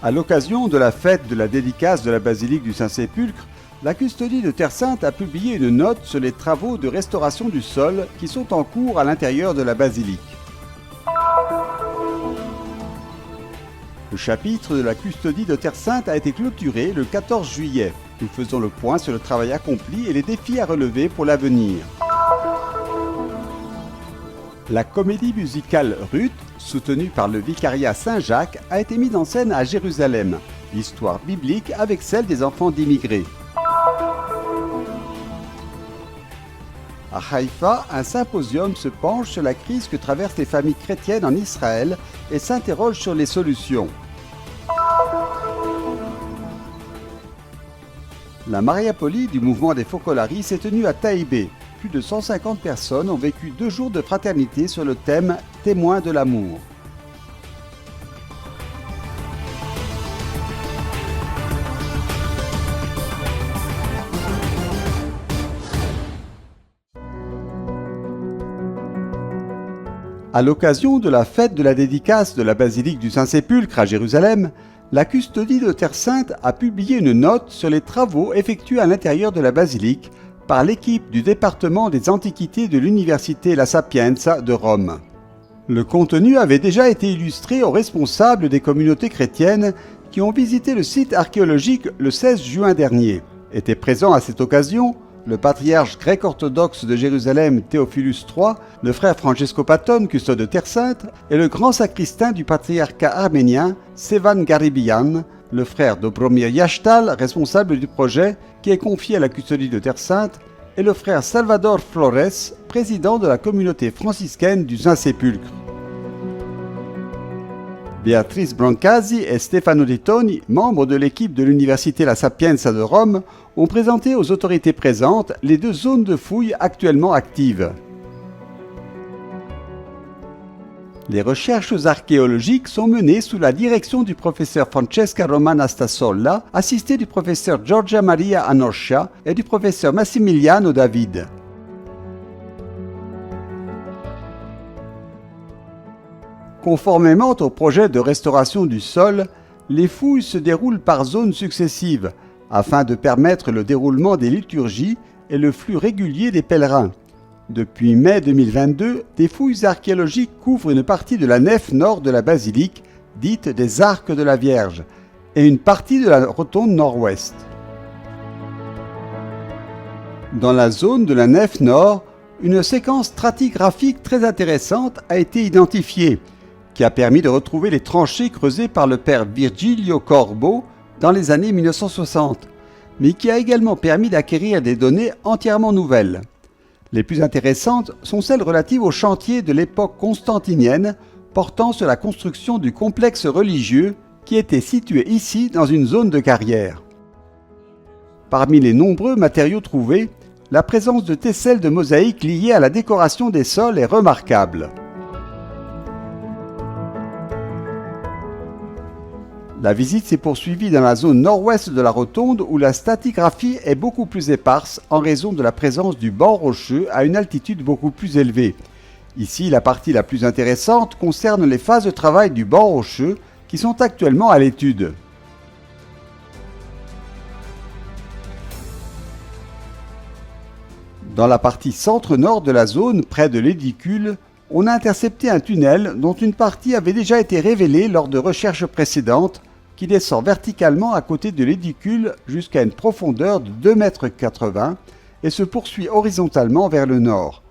À l'occasion de la fête de la dédicace de la basilique du Saint-Sépulcre, la custodie de Terre Sainte a publié une note sur les travaux de restauration du sol qui sont en cours à l'intérieur de la basilique. Le chapitre de la custodie de Terre Sainte a été clôturé le 14 juillet. Nous faisons le point sur le travail accompli et les défis à relever pour l'avenir. La comédie musicale Ruth, soutenue par le vicariat Saint-Jacques, a été mise en scène à Jérusalem. L'histoire biblique avec celle des enfants d'immigrés. À Haïfa, un symposium se penche sur la crise que traversent les familles chrétiennes en Israël et s'interroge sur les solutions. La Mariapolie du mouvement des Focolari s'est tenue à Taïbé. Plus de 150 personnes ont vécu 2 jours de fraternité sur le thème « Témoins de l'amour ». À l'occasion de la fête de la dédicace de la basilique du Saint-Sépulcre à Jérusalem, la custodie de Terre Sainte a publié une note sur les travaux effectués à l'intérieur de la basilique par l'équipe du département des Antiquités de l'Université La Sapienza de Rome. Le contenu avait déjà été illustré aux responsables des communautés chrétiennes qui ont visité le site archéologique le 16 juin dernier. Étaient présents à cette occasion le patriarche grec-orthodoxe de Jérusalem Théophilus III, le frère Francesco Patton, custode de Terre Sainte, et le grand sacristain du patriarcat arménien, Sevan Garibian, le frère Dobromir Yashtal, responsable du projet, qui est confié à la custodie de Terre Sainte, et le frère Salvador Flores, président de la communauté franciscaine du Saint-Sépulcre. Beatrice Brancasi et Stefano Di Toni, membres de l'équipe de l'Université La Sapienza de Rome, ont présenté aux autorités présentes les 2 zones de fouilles actuellement actives. Les recherches archéologiques sont menées sous la direction du professeur Francesca Romana Stassolla, assisté du professeur Giorgia Maria Anoscia et du professeur Massimiliano David. Conformément au projet de restauration du sol, les fouilles se déroulent par zones successives, afin de permettre le déroulement des liturgies et le flux régulier des pèlerins. Depuis mai 2022, des fouilles archéologiques couvrent une partie de la nef nord de la basilique, dite des Arcs de la Vierge, et une partie de la rotonde nord-ouest. Dans la zone de la nef nord, une séquence stratigraphique très intéressante a été identifiée, qui a permis de retrouver les tranchées creusées par le père Virgilio Corbo dans les années 1960, mais qui a également permis d'acquérir des données entièrement nouvelles. Les plus intéressantes sont celles relatives aux chantiers de l'époque constantinienne portant sur la construction du complexe religieux qui était situé ici dans une zone de carrière. Parmi les nombreux matériaux trouvés, la présence de tesselles de mosaïques liées à la décoration des sols est remarquable. La visite s'est poursuivie dans la zone nord-ouest de la rotonde où la stratigraphie est beaucoup plus éparse en raison de la présence du banc rocheux à une altitude beaucoup plus élevée. Ici, la partie la plus intéressante concerne les phases de travail du banc rocheux qui sont actuellement à l'étude. Dans la partie centre-nord de la zone, près de l'édicule, on a intercepté un tunnel dont une partie avait déjà été révélée lors de recherches précédentes, qui descend verticalement à côté de l'édicule jusqu'à une profondeur de 2,80 m et se poursuit horizontalement vers le nord.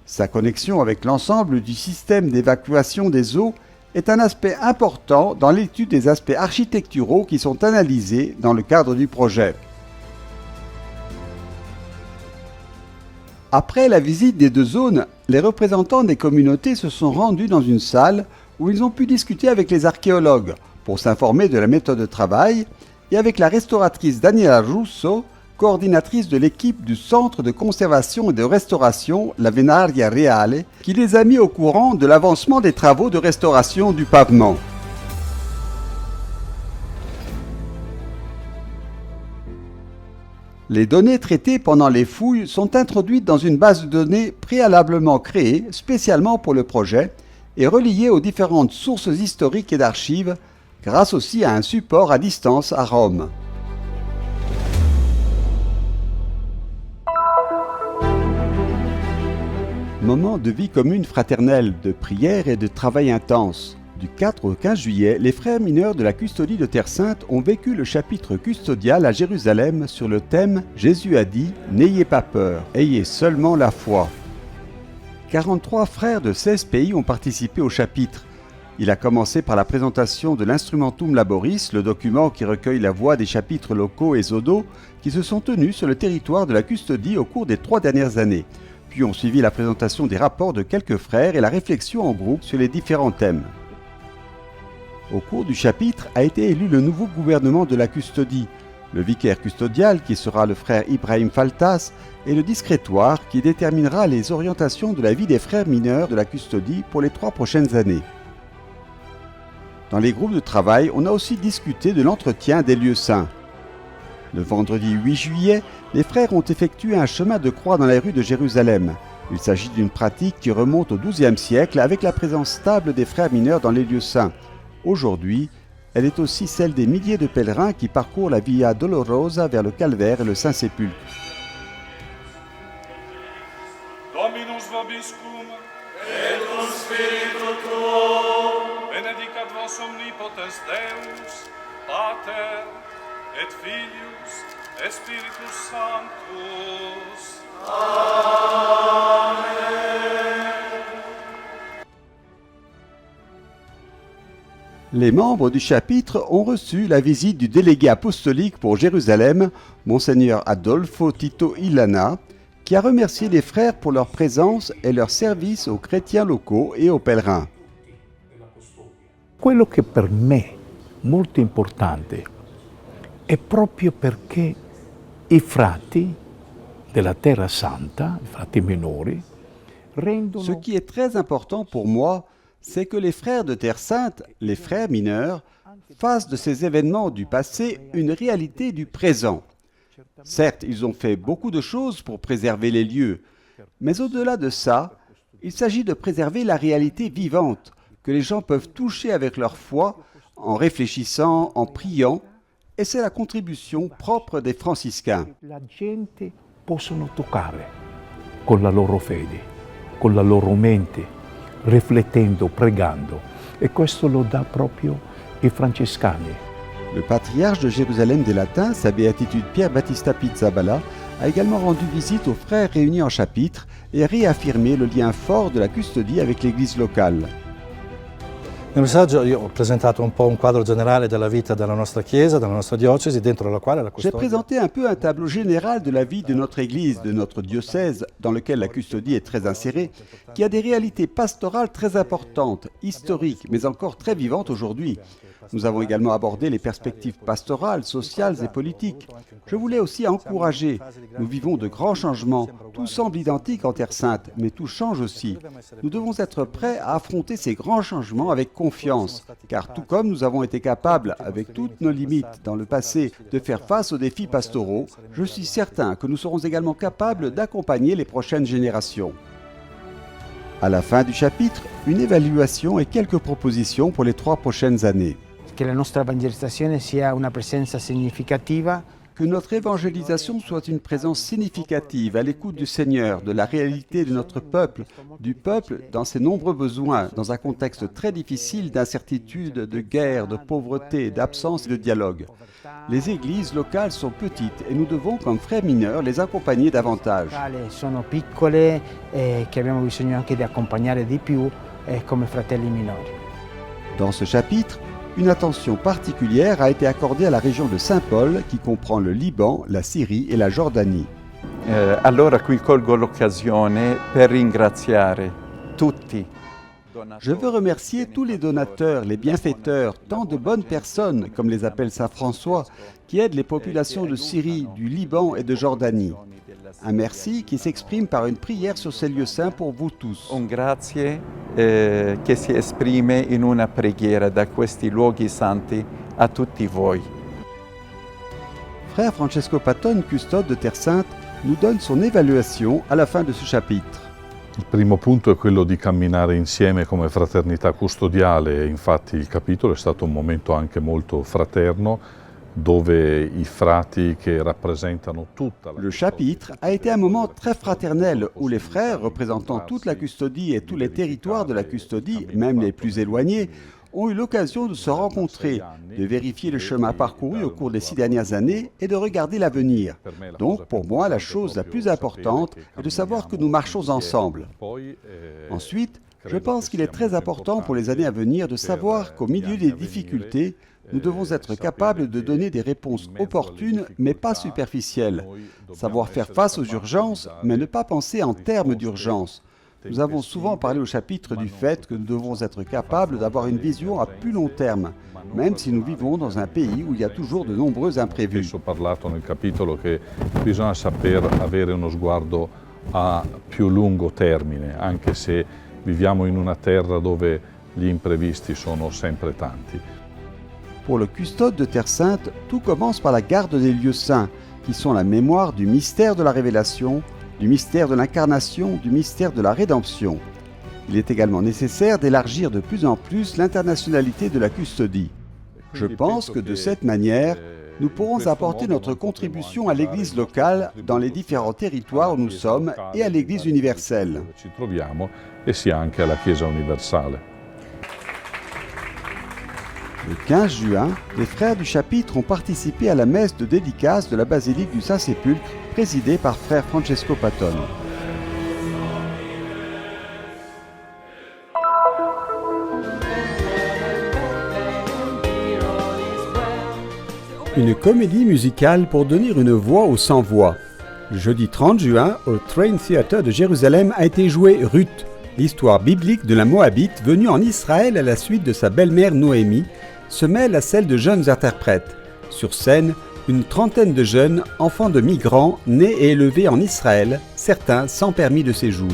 Sa connexion avec l'ensemble du système d'évacuation des eaux est un aspect important dans l'étude des aspects architecturaux qui sont analysés dans le cadre du projet. Après la visite des 2 zones, les représentants des communautés se sont rendus dans une salle où ils ont pu discuter avec les archéologues pour s'informer de la méthode de travail et avec la restauratrice Daniela Russo, coordinatrice de l'équipe du Centre de conservation et de restauration, la Venaria Reale, qui les a mis au courant de l'avancement des travaux de restauration du pavement. Les données traitées pendant les fouilles sont introduites dans une base de données préalablement créée spécialement pour le projet et reliées aux différentes sources historiques et d'archives grâce aussi à un support à distance à Rome. Moment de vie commune fraternelle, de prière et de travail intense. Du 4 au 15 juillet, les frères mineurs de la custodie de Terre Sainte ont vécu le chapitre custodial à Jérusalem sur le thème « Jésus a dit, n'ayez pas peur, ayez seulement la foi ». 43 frères de 16 pays ont participé au chapitre. Il a commencé par la présentation de l'Instrumentum Laboris, le document qui recueille la voix des chapitres locaux et zonaux qui se sont tenus sur le territoire de la custodie au cours des 3 dernières années. Puis ont suivi la présentation des rapports de quelques frères et la réflexion en groupe sur les différents thèmes. Au cours du chapitre a été élu le nouveau gouvernement de la custodie, le vicaire custodial qui sera le frère Ibrahim Faltas et le discrétoire qui déterminera les orientations de la vie des frères mineurs de la custodie pour les 3 prochaines années. Dans les groupes de travail, on a aussi discuté de l'entretien des lieux saints. Le vendredi 8 juillet, les frères ont effectué un chemin de croix dans les rues de Jérusalem. Il s'agit d'une pratique qui remonte au XIIe siècle avec la présence stable des frères mineurs dans les lieux saints. Aujourd'hui, elle est aussi celle des milliers de pèlerins qui parcourent la Via Dolorosa vers le Calvaire et le Saint-Sépulcre. Dominus vobiscum, et cum spiritu tuo, benedicat vos omnipotens Deus, Pater, et Filius, et Spiritus Sanctus. Amen. Les membres du chapitre ont reçu la visite du délégué apostolique pour Jérusalem, Monseigneur Adolfo Tito Illana, qui a remercié les frères pour leur présence et leur service aux chrétiens locaux et aux pèlerins. Quello che per me è molto importante è proprio perché i frati della Terra Santa, i frati minori, rendono... Ce qui est très important pour moi, c'est que les frères de Terre Sainte, les frères mineurs, fassent de ces événements du passé une réalité du présent. Certes, ils ont fait beaucoup de choses pour préserver les lieux, mais au-delà de ça, il s'agit de préserver la réalité vivante, que les gens peuvent toucher avec leur foi, en réfléchissant, en priant, et c'est la contribution propre des franciscains. La gente possono toccare con la loro fede, con la loro mente, riflettendo, pregando, e questo lo dà proprio i francescani. Le patriarche de Jérusalem des Latins, sa béatitude Pierre Battista Pizzaballa, a également rendu visite aux frères réunis en chapitre et réaffirmé le lien fort de la custodie avec l'église locale. Nel messaggio io ho presentato un po' un quadro generale della vita della nostra chiesa, della nostra diocesi, dentro la quale la J'ai custodia... présenté un peu un tableau général de la vie de notre église, de notre diocèse, dans lequel la custodie est très insérée, qui a des réalités pastorales très importantes, historiques, mais encore très vivantes aujourd'hui. Nous avons également abordé les perspectives pastorales, sociales et politiques. Je voulais aussi encourager. Nous vivons de grands changements. Tout semble identique en Terre Sainte, mais tout change aussi. Nous devons être prêts à affronter ces grands changements avec confiance, car tout comme nous avons été capables, avec toutes nos limites dans le passé, de faire face aux défis pastoraux, je suis certain que nous serons également capables d'accompagner les prochaines générations. À la fin du chapitre, une évaluation et quelques propositions pour les 3 prochaines années. Che la nostra evangelizzazione sia una presenza significativa. Que notre évangélisation soit une présence significative à l'écoute du Seigneur, de la réalité de notre peuple, du peuple dans ses nombreux besoins, dans un contexte très difficile d'incertitude, de guerre, de pauvreté, d'absence et de dialogue. Les églises locales sont petites et nous devons, comme frères mineurs, les accompagner davantage. Sono piccole e che abbiamo bisogno anche di accompagnare di più come fratelli minori. Dans ce chapitre, une attention particulière a été accordée à la région de Saint-Paul qui comprend le Liban, la Syrie et la Jordanie. Allora qui colgo l'occasione per ringraziare tutti. Je veux remercier tous les donateurs, les bienfaiteurs, tant de bonnes personnes, comme les appelle saint François, qui aident les populations de Syrie, du Liban et de Jordanie. Un merci qui s'exprime par une prière sur ces lieux saints pour vous tous. Un grazie che si esprime in una preghiera da questi luoghi santi a tutti voi. Frère Francesco Patton, custode de Terre Sainte, nous donne son évaluation à la fin de ce chapitre. Il primo punto è quello di camminare insieme come fraternità custodiale, infatti il capitolo è stato un momento anche molto fraterno dove i frati che rappresentano tutta la... Le chapitre a été un moment très fraternel où les frères, représentant toute la custodie et tous les territoires de la custodie, même les plus éloignés, ont eu l'occasion de se rencontrer, de vérifier le chemin parcouru au cours des 6 dernières années et de regarder l'avenir. Donc, pour moi, la chose la plus importante est de savoir que nous marchons ensemble. Ensuite, je pense qu'il est très important pour les années à venir de savoir qu'au milieu des difficultés, nous devons être capables de donner des réponses opportunes, mais pas superficielles. Savoir faire face aux urgences, mais ne pas penser en termes d'urgence. Nous avons souvent parlé au chapitre du fait que nous devons être capables d'avoir une vision à plus long terme, même si nous vivons dans un pays où il y a toujours de nombreux imprévus. Ho parlato nel capitolo che bisogna saper avere uno sguardo a più lungo termine, anche se viviamo in una terra dove gli imprevisti sono sempre tanti. Pour le custode de Terre Sainte, tout commence par la garde des lieux saints, qui sont la mémoire du mystère de la révélation, du mystère de l'incarnation, du mystère de la rédemption. Il est également nécessaire d'élargir de plus en plus l'internationalité de la custodie. Je pense que de cette manière, nous pourrons apporter notre contribution à l'Église locale dans les différents territoires où nous sommes et à l'Église universelle. Ci troviamo e sia anche alla Chiesa universale. Le 15 juin, les frères du chapitre ont participé à la messe de dédicace de la basilique du Saint-Sépulcre, présidée par frère Francesco Patton. Une comédie musicale pour donner une voix aux sans-voix. Le jeudi 30 juin, au Train Theatre de Jérusalem a été jouée Ruth, l'histoire biblique de la Moabite venue en Israël à la suite de sa belle-mère Noémie, se mêle à celle de jeunes interprètes. Sur scène, une trentaine de jeunes, enfants de migrants, nés et élevés en Israël, certains sans permis de séjour.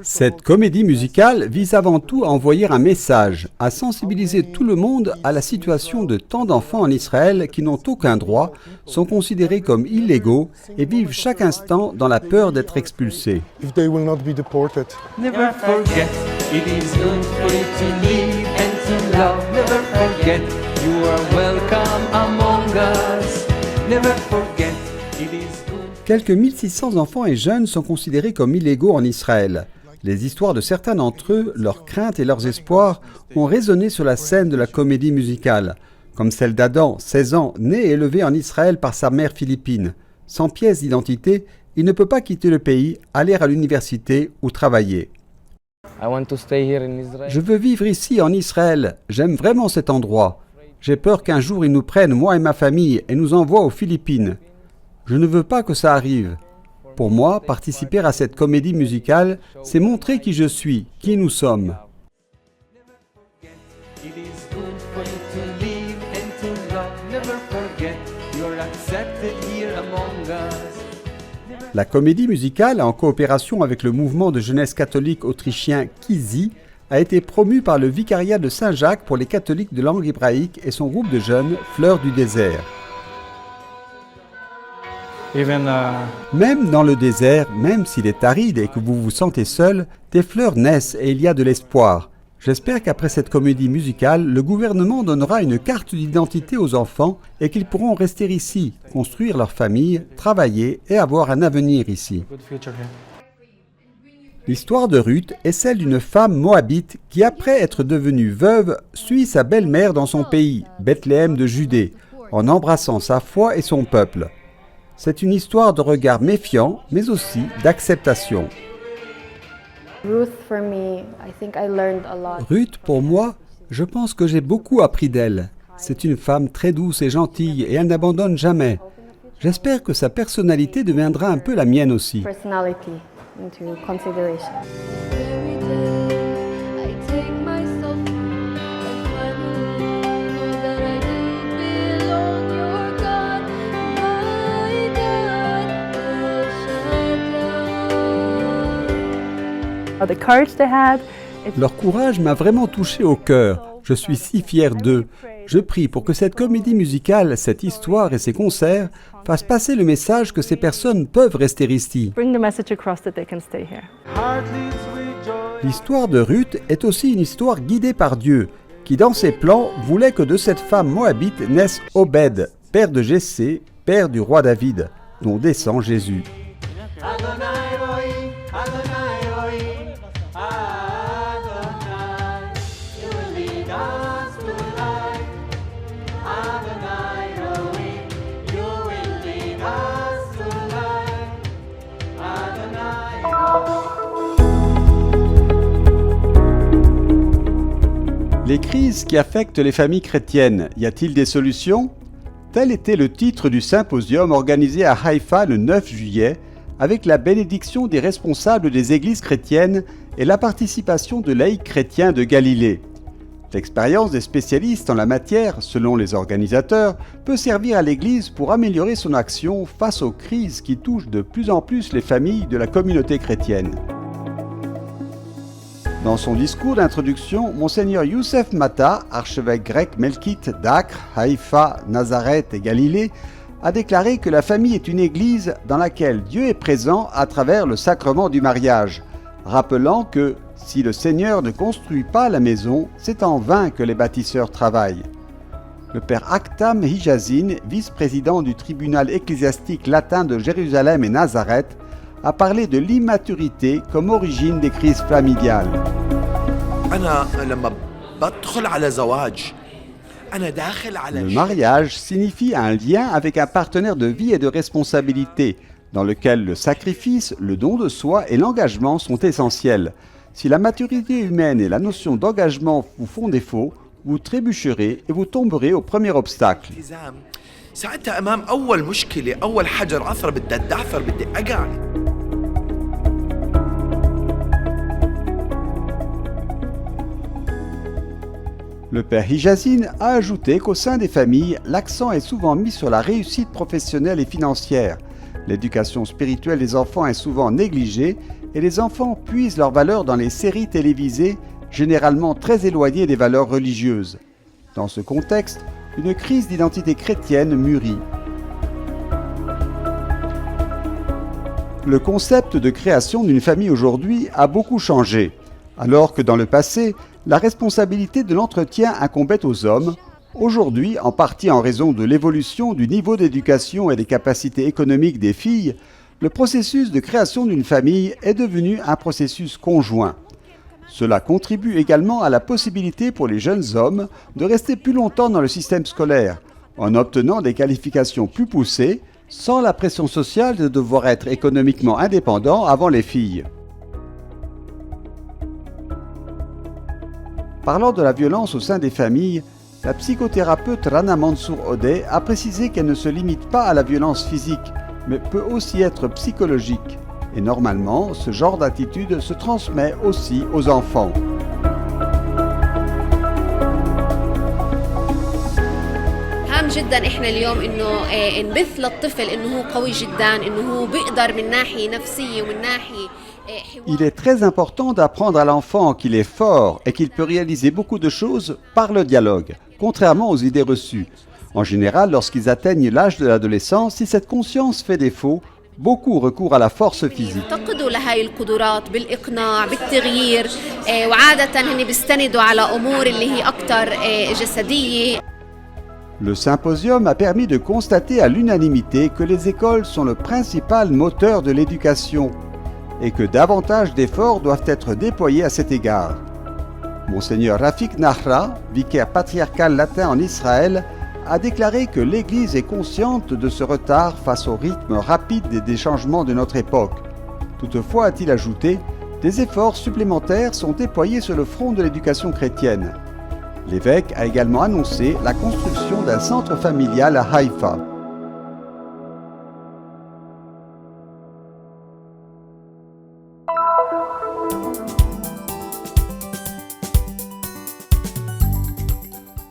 Cette comédie musicale vise avant tout à envoyer un message, à sensibiliser tout le monde à la situation de tant d'enfants en Israël qui n'ont aucun droit, sont considérés comme illégaux et vivent chaque instant dans la peur d'être expulsés. Never forget, it is good for you to live and to love. Never forget, you are welcome among us. Never forget, it is good. Quelques 1600 enfants et jeunes sont considérés comme illégaux en Israël. Les histoires de certains d'entre eux, leurs craintes et leurs espoirs ont résonné sur la scène de la comédie musicale, comme celle d'Adam, 16 ans, né et élevé en Israël par sa mère philippine. Sans pièce d'identité, il ne peut pas quitter le pays, aller à l'université ou travailler. Je veux vivre ici en Israël, j'aime vraiment cet endroit. J'ai peur qu'un jour ils nous prennent, moi et ma famille, et nous envoient aux Philippines. Je ne veux pas que ça arrive. Pour moi, participer à cette comédie musicale, c'est montrer qui je suis, qui nous sommes. La comédie musicale, en coopération avec le mouvement de jeunesse catholique autrichien Kizi, a été promue par le vicariat de Saint-Jacques pour les catholiques de langue hébraïque et son groupe de jeunes, Fleurs du désert. Même dans le désert, même s'il est aride et que vous vous sentez seul, des fleurs naissent et il y a de l'espoir. J'espère qu'après cette comédie musicale, le gouvernement donnera une carte d'identité aux enfants et qu'ils pourront rester ici, construire leur famille, travailler et avoir un avenir ici. L'histoire de Ruth est celle d'une femme moabite qui, après être devenue veuve, suit sa belle-mère dans son pays, Bethléem de Judée, en embrassant sa foi et son peuple. C'est une histoire de regard méfiant, mais aussi d'acceptation. Ruth, pour moi, je pense que j'ai beaucoup appris d'elle. C'est une femme très douce et gentille et elle n'abandonne jamais. J'espère que sa personnalité deviendra un peu la mienne aussi. Leur courage m'a vraiment touché au cœur. Je suis si fier d'eux. Je prie pour que cette comédie musicale, cette histoire et ces concerts fassent passer le message que ces personnes peuvent rester ici. Bring the message across that they can stay here. L'histoire de Ruth est aussi une histoire guidée par Dieu, qui dans ses plans voulait que de cette femme moabite naisse Obed, père de Jessé, père du roi David, dont descend Jésus. Les crises qui affectent les familles chrétiennes, y a-t-il des solutions ? Tel était le titre du symposium organisé à Haïfa le 9 juillet, avec la bénédiction des responsables des églises chrétiennes et la participation de laïcs chrétiens de Galilée. L'expérience des spécialistes en la matière, selon les organisateurs, peut servir à l'Église pour améliorer son action face aux crises qui touchent de plus en plus les familles de la communauté chrétienne. Dans son discours d'introduction, Monseigneur Youssef Matta, archevêque grec melkite d'Acre, Haïfa, Nazareth et Galilée, a déclaré que la famille est une église dans laquelle Dieu est présent à travers le sacrement du mariage, rappelant que si le Seigneur ne construit pas la maison, c'est en vain que les bâtisseurs travaillent. Le père Aktam Hijazine, vice-président du tribunal ecclésiastique latin de Jérusalem et Nazareth, a parlé de l'immaturité comme origine des crises familiales. Le mariage signifie un lien avec un partenaire de vie et de responsabilité, dans lequel le sacrifice, le don de soi et l'engagement sont essentiels. Si la maturité humaine et la notion d'engagement vous font défaut, vous trébucherez et vous tomberez au premier obstacle. Le père Hijazine a ajouté qu'au sein des familles, l'accent est souvent mis sur la réussite professionnelle et financière. L'éducation spirituelle des enfants est souvent négligée et les enfants puisent leurs valeurs dans les séries télévisées, généralement très éloignées des valeurs religieuses. Dans ce contexte, une crise d'identité chrétienne mûrit. Le concept de création d'une famille aujourd'hui a beaucoup changé. Alors que dans le passé, la responsabilité de l'entretien incombait aux hommes, aujourd'hui, en partie en raison de l'évolution du niveau d'éducation et des capacités économiques des filles, le processus de création d'une famille est devenu un processus conjoint. Cela contribue également à la possibilité pour les jeunes hommes de rester plus longtemps dans le système scolaire, en obtenant des qualifications plus poussées, sans la pression sociale de devoir être économiquement indépendant avant les filles. Parlant de la violence au sein des familles, la psychothérapeute Rana Mansour Odeh a précisé qu'elle ne se limite pas à la violence physique, mais peut aussi être psychologique. Et normalement, ce genre d'attitude se transmet aussi aux enfants. هام جدا احنا اليوم انه نبث للطفل انه هو قوي جدا انه هو بيقدر من ناحيه نفسيه ومن ناحيه. Il est très important d'apprendre à l'enfant qu'il est fort et qu'il peut réaliser beaucoup de choses par le dialogue, contrairement aux idées reçues. En général, lorsqu'ils atteignent l'âge de l'adolescence, si cette conscience fait défaut, beaucoup recourent à la force physique. Le symposium a permis de constater à l'unanimité que les écoles sont le principal moteur de l'éducation et que davantage d'efforts doivent être déployés à cet égard. Monseigneur Rafik Nahra, vicaire patriarcal latin en Israël, a déclaré que l'Église est consciente de ce retard face au rythme rapide des changements de notre époque. Toutefois, a-t-il ajouté, des efforts supplémentaires sont déployés sur le front de l'éducation chrétienne. L'évêque a également annoncé la construction d'un centre familial à Haïfa.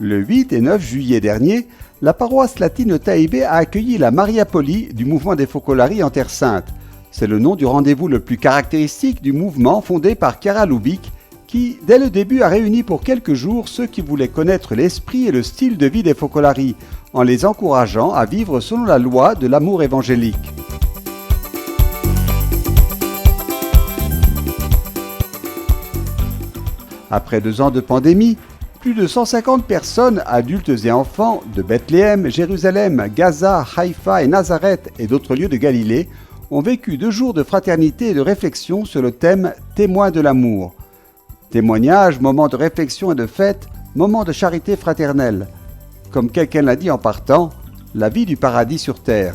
Le 8 et 9 juillet dernier, la paroisse latine Taïbé a accueilli la Mariapoli du mouvement des Focolari en Terre Sainte. C'est le nom du rendez-vous le plus caractéristique du mouvement fondé par Chiara Lubich, qui, dès le début, a réuni pour quelques jours ceux qui voulaient connaître l'esprit et le style de vie des Focolari, en les encourageant à vivre selon la loi de l'amour évangélique. Après 2 ans de pandémie, plus de 150 personnes, adultes et enfants, de Bethléem, Jérusalem, Gaza, Haïfa et Nazareth et d'autres lieux de Galilée, ont vécu 2 jours de fraternité et de réflexion sur le thème « Témoins de l'amour ». Témoignage, moment de réflexion et de fête, moment de charité fraternelle. Comme quelqu'un l'a dit en partant, la vie du paradis sur terre.